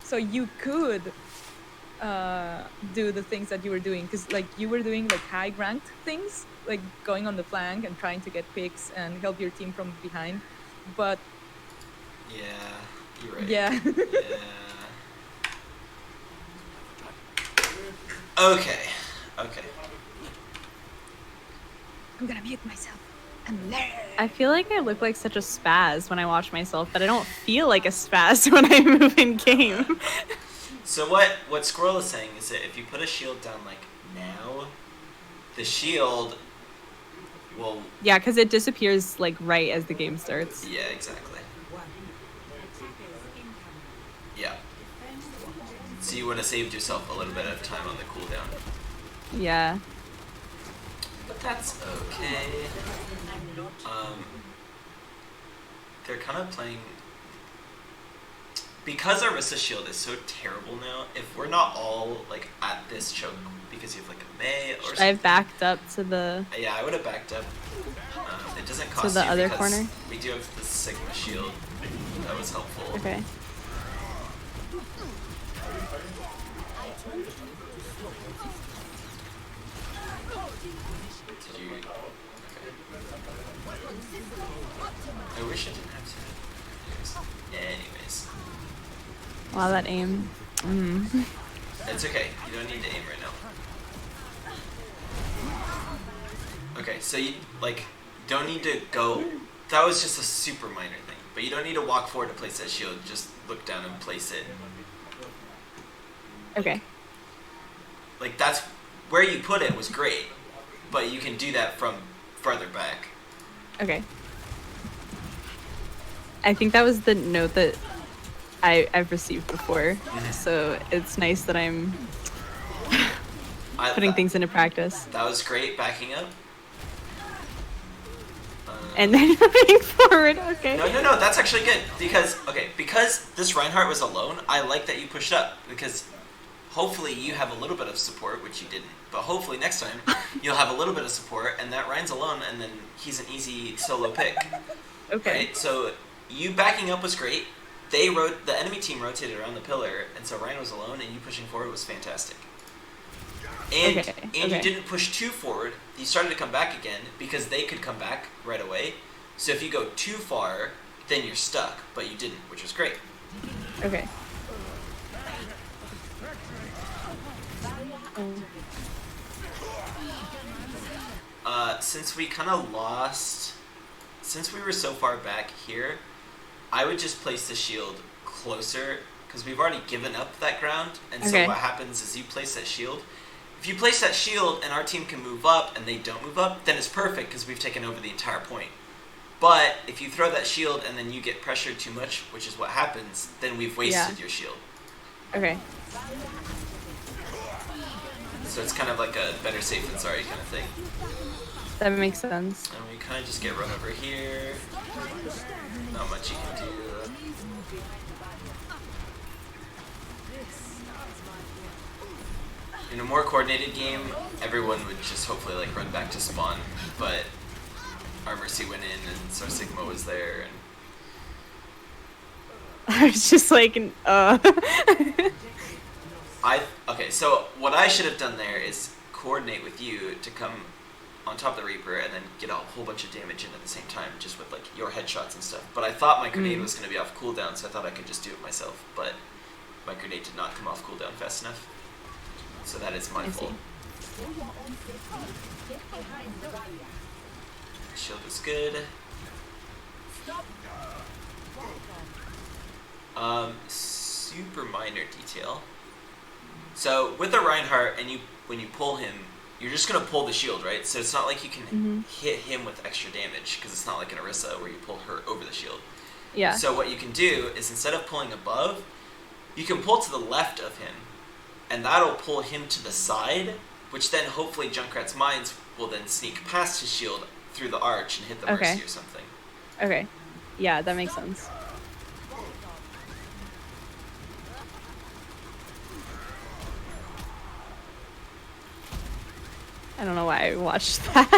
So you could do the things that you were doing, because like you were doing like high ranked things, like going on the flank and trying to get picks and help your team from behind. But Yeah, you're right. yeah. Yeah. Okay. I'm gonna mute myself. I'm there. I feel like I look like such a spaz when I watch myself, but I don't feel like a spaz when I move in game. So what Squirrel is saying is that if you put a shield down like now, the shield will. Yeah, because it disappears like right as the game starts. Yeah, exactly. Yeah. So you would have saved yourself a little bit of time on the cooldown. Yeah. But that's okay. They're kind of playing... Because Orisa's shield is so terrible now, if we're not all like at this choke because you have like a Mei or something... I've backed up to the... Yeah, I would have backed up. It doesn't cost to the you other because corner? we do have the Sigma shield. That was helpful. Okay. Did you... Okay. I wish I didn't have to... Anyways. Wow, that aim. It's okay. You don't need to aim right now. Okay, so you, like, don't need to go... That was just a super minor thing. But you don't need to walk forward to place that shield. Just look down and place it. Okay. Like, that's... Where you put it was great. But you can do that from farther back. Okay. I think that was the note that I've received before. So it's nice that I'm putting things into practice. That was great, backing up. And then moving forward, okay. No, that's actually good. Because this Reinhardt was alone, I like that you pushed up. Because hopefully you have a little bit of support, which you didn't. But hopefully next time, you'll have a little bit of support, and that Rein's alone, and then he's an easy solo pick. Okay. Right? So you backing up was great. The enemy team rotated around the pillar, and so Rein was alone, and you pushing forward was fantastic. And you didn't push too forward. You started to come back again because they could come back right away. So if you go too far, then you're stuck. But you didn't, which was great. Okay. Since we kind of lost, since we were so far back here, I would just place the shield closer because we've already given up that ground. And so what happens is you place that shield. If you place that shield and our team can move up and they don't move up, then it's perfect because we've taken over the entire point. But if you throw that shield and then you get pressured too much, which is what happens, then we've wasted your shield. Okay. So it's kind of like a better safe than sorry kind of thing. That makes sense. And we kind of just get run over here. Not much you can do. In a more coordinated game, everyone would just hopefully like run back to spawn, but our Mercy went in and so Sigma was there. And I was just like, Okay, so what I should have done there is coordinate with you to come on top of the Reaper and then get a whole bunch of damage in at the same time, just with like your headshots and stuff. But I thought my grenade was going to be off cooldown, so I thought I could just do it myself. But my grenade did not come off cooldown fast enough, so that is my fault. Shield is good. Super minor detail. So with the Reinhardt, and when you pull him, you're just gonna pull the shield, right? So it's not like you can hit him with extra damage because it's not like an Orisa where you pull her over the shield. Yeah. So what you can do is instead of pulling above, you can pull to the left of him, and that'll pull him to the side, which then hopefully Junkrat's mines will then sneak past his shield through the arch and hit the Mercy or something. Okay. Yeah, that makes sense. I don't know why I watched that.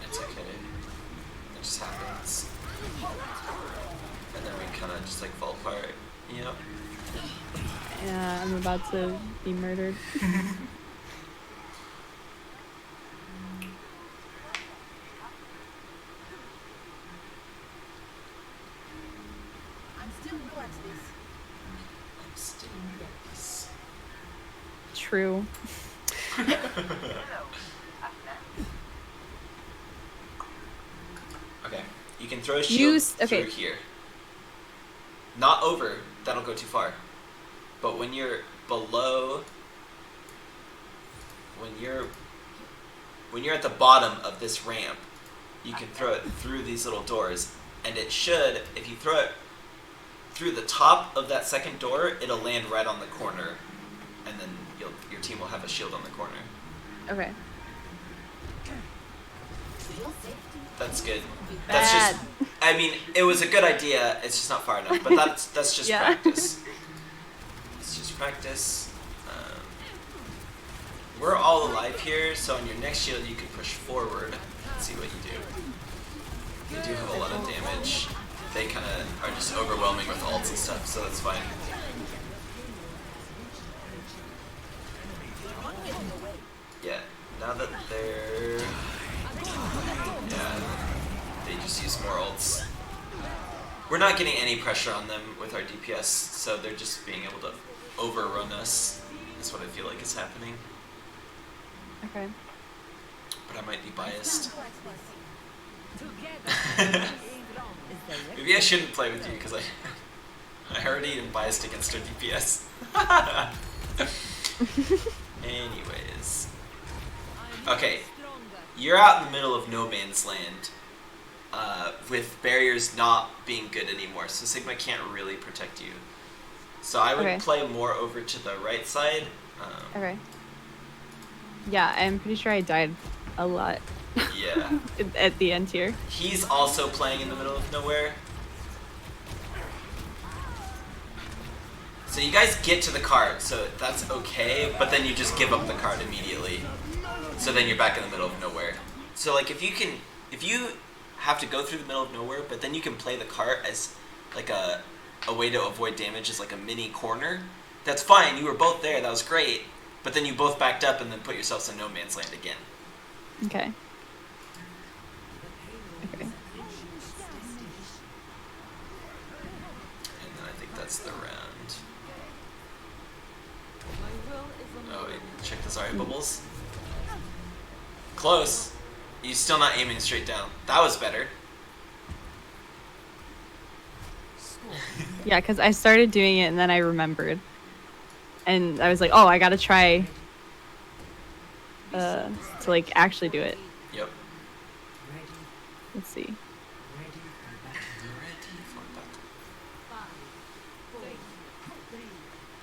It's okay. It just happens. then we kind of just like fall apart. Yep. Yeah, I'm about to be murdered. True. Okay, you can throw a shield okay. through here. Not over, that'll go too far. But when you're below, when you're at the bottom of this ramp, you can throw it through these little doors, and it should, if you throw it through the top of that second door, it'll land right on the corner, and then your team will have a shield on the corner. Okay. That's good. That's just, I mean, it was a good idea, it's just not far enough, but that's just practice. It's just practice. We're all alive here, so on your next shield you can push forward and see what you do. They do have a lot of damage. They kind of are just overwhelming with ults and stuff, so that's fine. Yeah, now that they're... Yeah, they just use more ults. We're not getting any pressure on them with our DPS, so they're just being able to overrun us, is what I feel like is happening. Okay. But I might be biased. Maybe I shouldn't play with you, because I already am biased against our DPS. Anyways. Okay. You're out in the middle of no man's land, with barriers not being good anymore, so Sigma can't really protect you. So I would play more over to the right side. Okay. Yeah, I'm pretty sure I died a lot. Yeah. At the end here. He's also playing in the middle of nowhere. So you guys get to the card, so that's okay, but then you just give up the card immediately. So then you're back in the middle of nowhere. So like if you have to go through the middle of nowhere, but then you can play the cart as like a way to avoid damage as like a mini corner, that's fine, you were both there, that was great, but then you both backed up and then put yourselves in no man's land again. Okay. Okay. And then I think that's the round. Oh wait, check the Zarya bubbles. Close. You're still not aiming straight down. That was better. Yeah, because I started doing it and then I remembered. And I was like, oh, I gotta try to like actually do it. Yep. Let's see.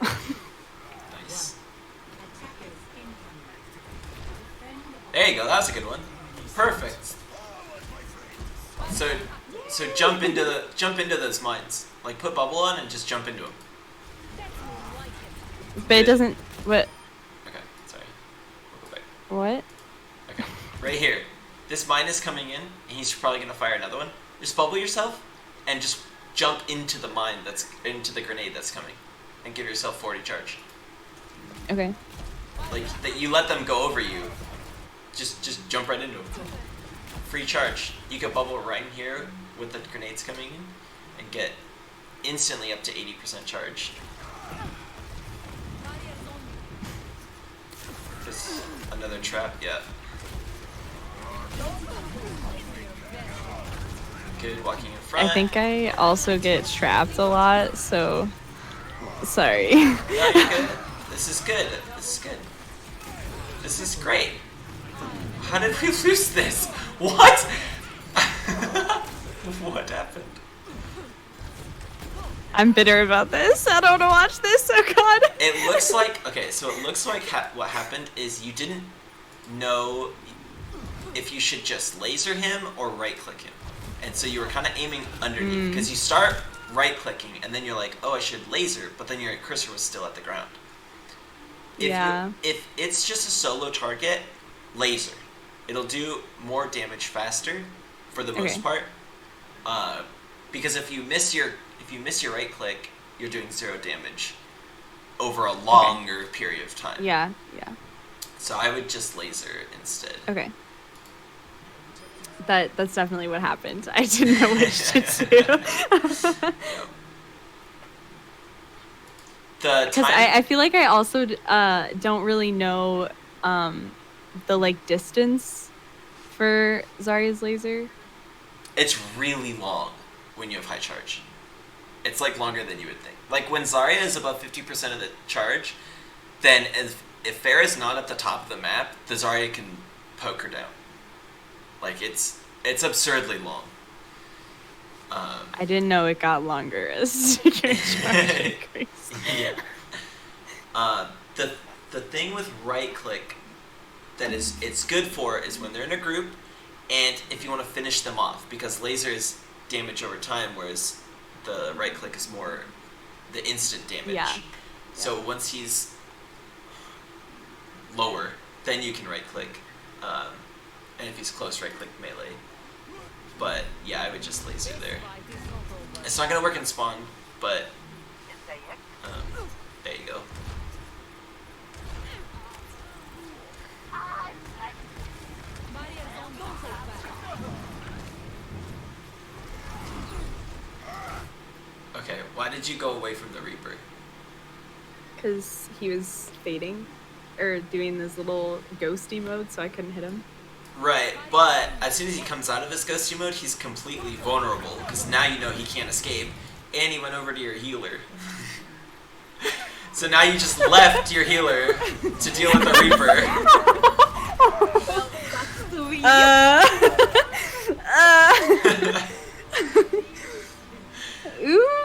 Nice. There you go, that was a good one. Perfect. So jump into those mines. Like put bubble on and just jump into them. But it doesn't. What? Okay, sorry. We'll go back. What? Okay, right here. This mine is coming in, and he's probably gonna fire another one. Just bubble yourself, and just jump into the mine into the grenade that's coming, and give yourself 40 charge. Okay. Like that, you let them go over you. Just jump right into them. Free charge. You could bubble right in here with the grenades coming in, and get instantly up to 80% charge. Just another trap, yeah. Good, walking in front. I think I also get trapped a lot, so sorry. No, you're good. This is good. This is good. This is great. How did we lose this? What? What happened? I'm bitter about this. I don't want to watch this. Oh god. It looks like, okay, so it looks like what happened is you didn't know if you should just laser him or right click him. And so you were kind of aiming underneath, because you start right clicking and then you're like, oh, I should laser, but then your cursor was still at the ground. If it's just a solo target, laser. It'll do more damage faster for the most part. Because if you if you miss your right click, you're doing 0 damage over a longer period of time. Yeah. So I would just laser instead. Okay. That's definitely what happened. I didn't know which to do. Because I feel like I also don't really know the like distance for Zarya's laser. It's really long when you have high charge. It's like longer than you would think. Like when Zarya is above 50% of the charge, then if Pharah's not at the top of the map, the Zarya can poke her down. Like it's absurdly long. I didn't know it got longer as your charge increased. Yeah. The thing with right click that it's good for is when they're in a group, and if you want to finish them off, because laser is damage over time, whereas the right click is more the instant damage. Yeah. So once he's lower, then you can right click, and if he's close, right click melee. But yeah, I would just laser there. It's not gonna work in spawn, but there you go. Okay, why did you go away from the Reaper? Because he was fading, or doing this little ghosty mode, so I couldn't hit him. Right, but as soon as he comes out of his ghosty mode, he's completely vulnerable, because now you know he can't escape, and he went over to your healer. So now you just left your healer to deal with the Reaper. Oops.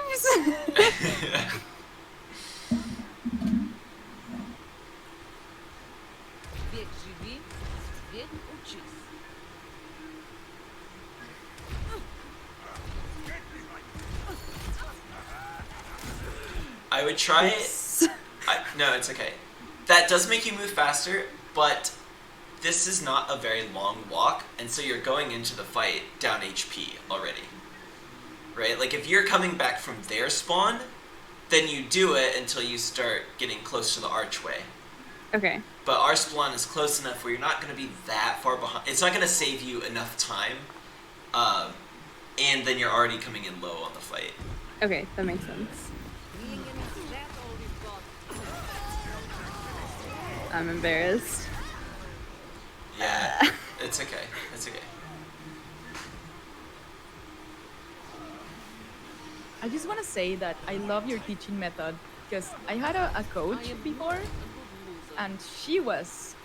I would try it. No, it's okay. That does make you move faster, but this is not a very long walk, and so you're going into the fight down HP already. Right? Like, if you're coming back from their spawn, then you do it until you start getting close to the archway. Okay. But our spawn is close enough where you're not going to be that far behind. It's not going to save you enough time, and then you're already coming in low on the fight. Okay, that makes sense. I'm embarrassed. Yeah, it's okay. It's okay. I just want to say that I love your teaching method, because I had a coach before, and she was,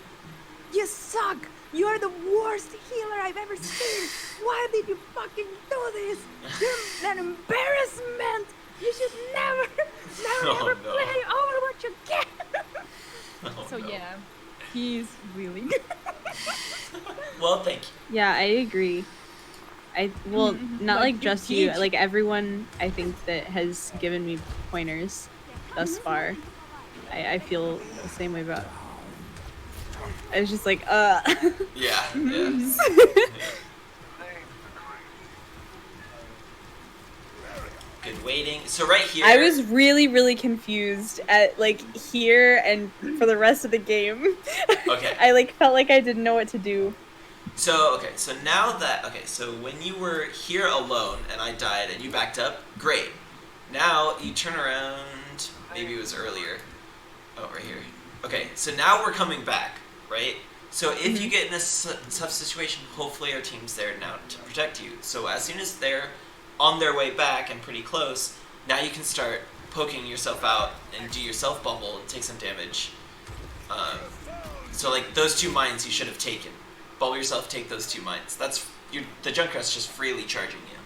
"You suck! You are the worst healer I've ever seen! Why did you fucking do this? You're an embarrassment! You should never play Overwatch again!" So yeah, he's really good. Well, thank you. Yeah, I agree. Well, not like just you, like everyone I think that has given me pointers thus far. I feel the same way about. I was just like, Yeah. Yeah. Good waiting. So right here. I was really, really confused at like here and for the rest of the game. Okay. I like felt like I didn't know what to do. So, okay, so now that, okay, so when you were here alone and I died and you backed up, great. Now you turn around, maybe it was earlier. Oh, right here. Okay, so now we're coming back, right? So if you get in a tough situation, hopefully our team's there now to protect you. So as soon as they're on their way back and pretty close, now you can start poking yourself out and do your self-bubble and take some damage. So like those 2 mines you should have taken. Bubble yourself, take those 2 mines. That's the Junkrat's just freely charging you.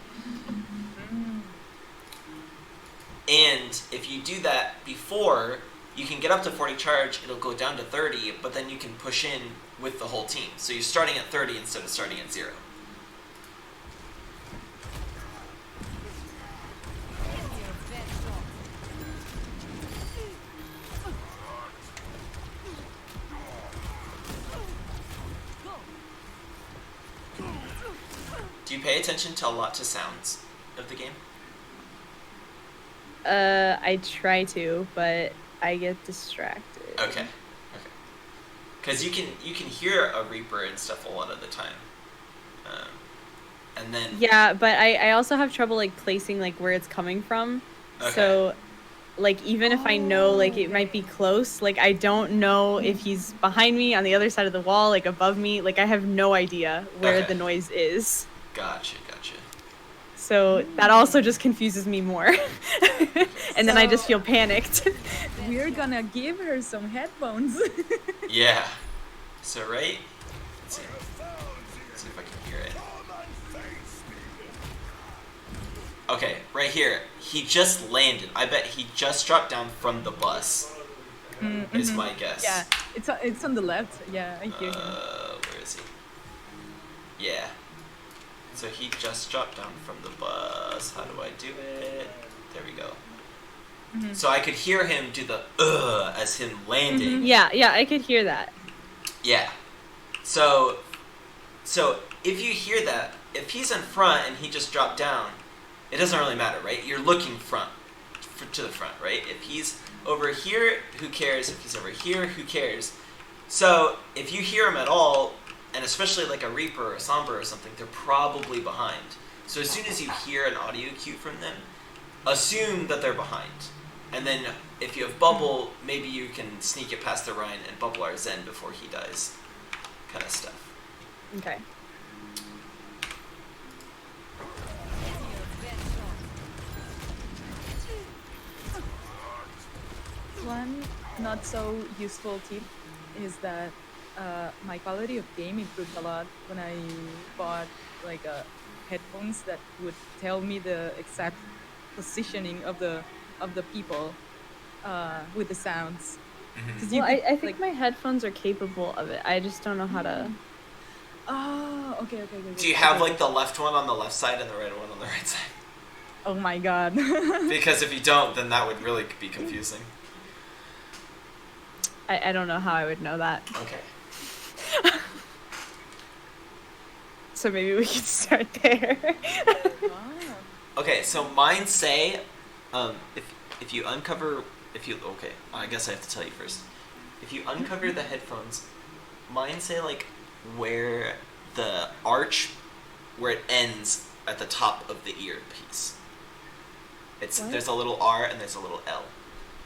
And if you do that before, you can get up to 40 charge, it'll go down to 30, but then you can push in with the whole team. So you're starting at 30 instead of starting at 0. Do you pay attention to a lot to sounds of the game? I try to, but I get distracted. Okay. Because you can hear a Reaper and stuff a lot of the time. And then... Yeah, but I also have trouble, like, placing, like, where it's coming from. Okay. So, like, even if I know, like, it might be close, like, I don't know if he's behind me, on the other side of the wall, like, above me. Like, I have no idea where the noise is. Gotcha. So that also just confuses me more. And then I just feel panicked. We're gonna give her some headphones. Yeah. So, right? Let's see if I can hear it. Okay, right here. He just landed. I bet he just dropped down from the bus. Is my guess. Yeah, it's on the left. Yeah, I hear him. Where is he? Yeah. So he just dropped down from the bus. How do I do it? There we go. So I could hear him do the as him landing. Yeah, I could hear that. Yeah. So if you hear that, if he's in front and he just dropped down, it doesn't really matter, right? You're looking to the front, right? If he's over here, who cares? If he's over here, who cares? So if you hear him at all, and especially like a Reaper or a Sombra or something, they're probably behind. So as soon as you hear an audio cue from them, assume that they're behind. And then if you have Bubble, maybe you can sneak it past the Rein and bubble our Zen before he dies. Kind of stuff. Okay. One not so useful tip is that my quality of game improved a lot when I bought like headphones that would tell me the exact positioning of the people with the sounds. Well, I think my headphones are capable of it. I just don't know how to. Oh, okay. Do you have like the left one on the left side and the right one on the right side? Oh my god. Because if you don't, then that would really be confusing. I don't know how I would know that. Okay. So maybe we can start there. Wow. Okay, so mine say, if you uncover, okay, I guess I have to tell you first. If you uncover the headphones, mine say like where the arch, where it ends at the top of the earpiece. There's a little R and there's a little L.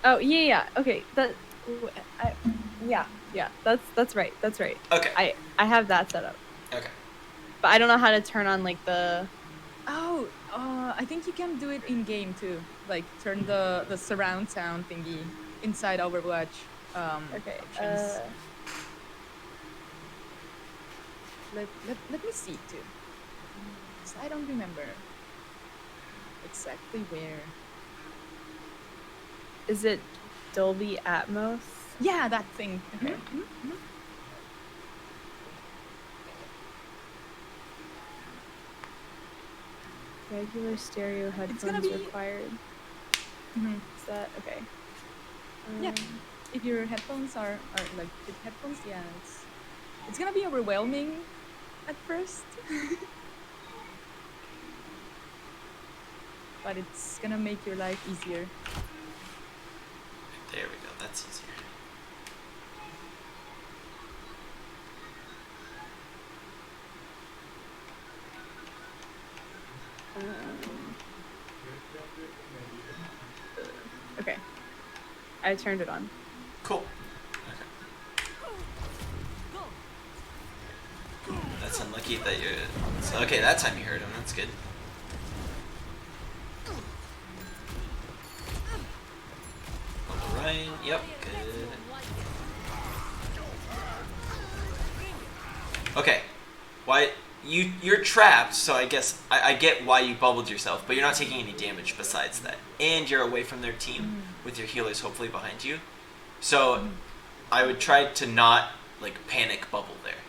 Oh yeah. Okay, yeah. That's right. Okay. I have that set up. Okay. But I don't know how to turn on like the. Oh, I think you can do it in game too. Like turn the surround sound thingy inside Overwatch. Okay. Options. Let me see too. 'Cause I don't remember exactly where. Is it Dolby Atmos? Yeah, that thing. Okay. Regular stereo headphones be- required. Is that okay? Yeah. If your headphones are like good headphones, yeah, it's gonna be overwhelming at first. But it's gonna make your life easier. There we go. That's easier. Okay. I turned it on. Cool. Okay. That's unlucky that you. So, okay, that time you heard him. That's good. On the right. Yep. Good. Okay. Why? You're trapped, so I guess I get why you bubbled yourself, but you're not taking any damage besides that. And you're away from their team with your healers hopefully behind you. So I would try to not like panic bubble there.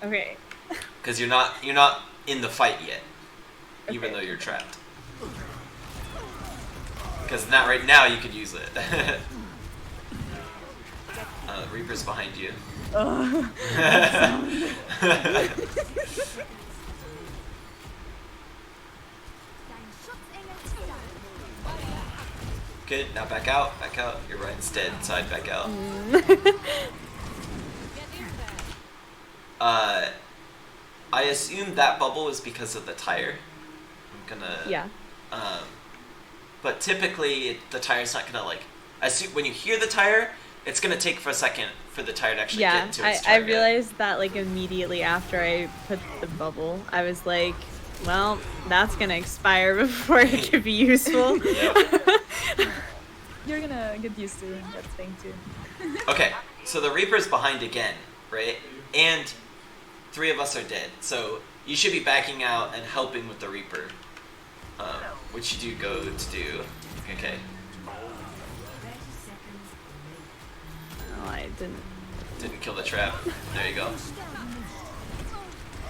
Okay. Because you're not in the fight yet, even though you're trapped. Because not right now you could use it. Reaper's behind you. Good. Now back out. Back out. You're right instead. Side. Back out. I assume that bubble is because of the tire. I'm gonna. Yeah. But typically the tire's not gonna like. When you hear the tire, it's gonna take for a second for the tire to actually get to its I target. realized that like immediately after I put the bubble, I was like, well, that's gonna expire before it can be useful. You're gonna get used to that thing too. Okay, so the Reaper's behind again, right? And 3 of us are dead, so you should be backing out and helping with the Reaper, which you do go to do. Okay. Oh, I Didn't kill the trap. There you go.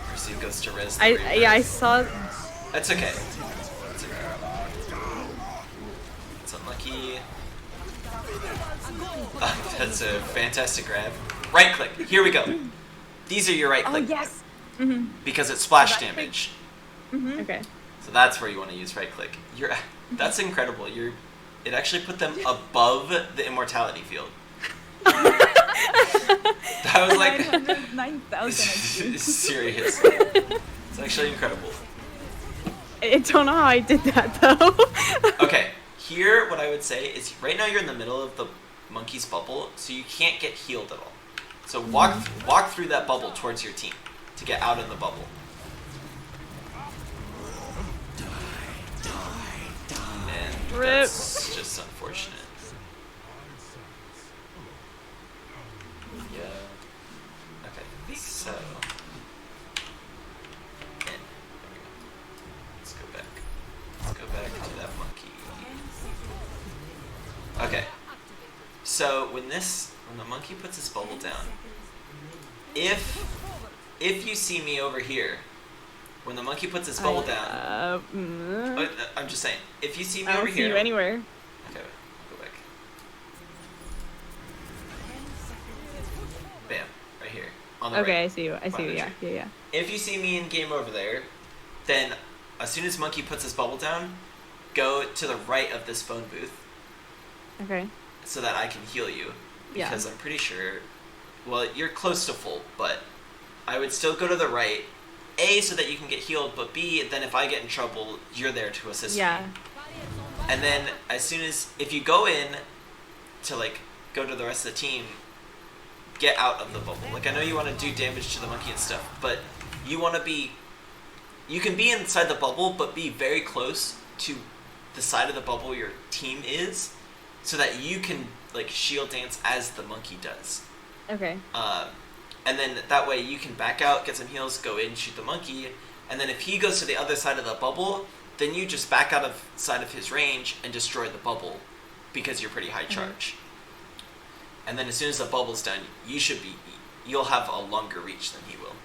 Mercy goes to res the Reaper. I saw. That's okay. That's okay. It's unlucky. That's a fantastic grab. Right click. Here we go. These are your right click. Oh yes. Because it's splash damage. Okay. So that's where you want to use right click. That's incredible. It actually put them above the immortality field. That was like 9,000 serious. It's actually incredible. I don't know how I did that though. Okay, here what I would say is right now you're in the middle of the monkey's bubble, so you can't get healed at all. So walk through that bubble towards your team to get out of the bubble. And Rip. that's just unfortunate. Yeah. Okay, so let's go back. Let's go back to that monkey. Okay. So when the monkey puts his bubble down, if you see me over here, when the monkey puts his bubble down, I'm just saying, if you see me I over don't here, see you anywhere. okay, I'll go back. Bam, right here on the right. Okay, I see you. I see you. Behind the Yeah. If you see me in game over there, then as soon as monkey puts his bubble down, go to the right of this phone booth Okay. so that I can heal you. Yeah. Because I'm pretty sure, well, you're close to full, but I would still go to the right. A, so that you can get healed, but B, then if I get in trouble, you're there to assist me. And then as soon as, if you go in to like go to the rest of the team, get out of the bubble. Like I know you want to do damage to the monkey and stuff, but you want to be, you can be inside the bubble, but be very close to the side of the bubble your team is, so that you can like shield dance as the monkey does. Okay. And then that way you can back out, get some heals, go in, shoot the monkey, and then if he goes to the other side of the bubble, then you just back out of side of his range and destroy the bubble because you're pretty high charge. And then as soon as the bubble's done, you'll have a longer reach than he will.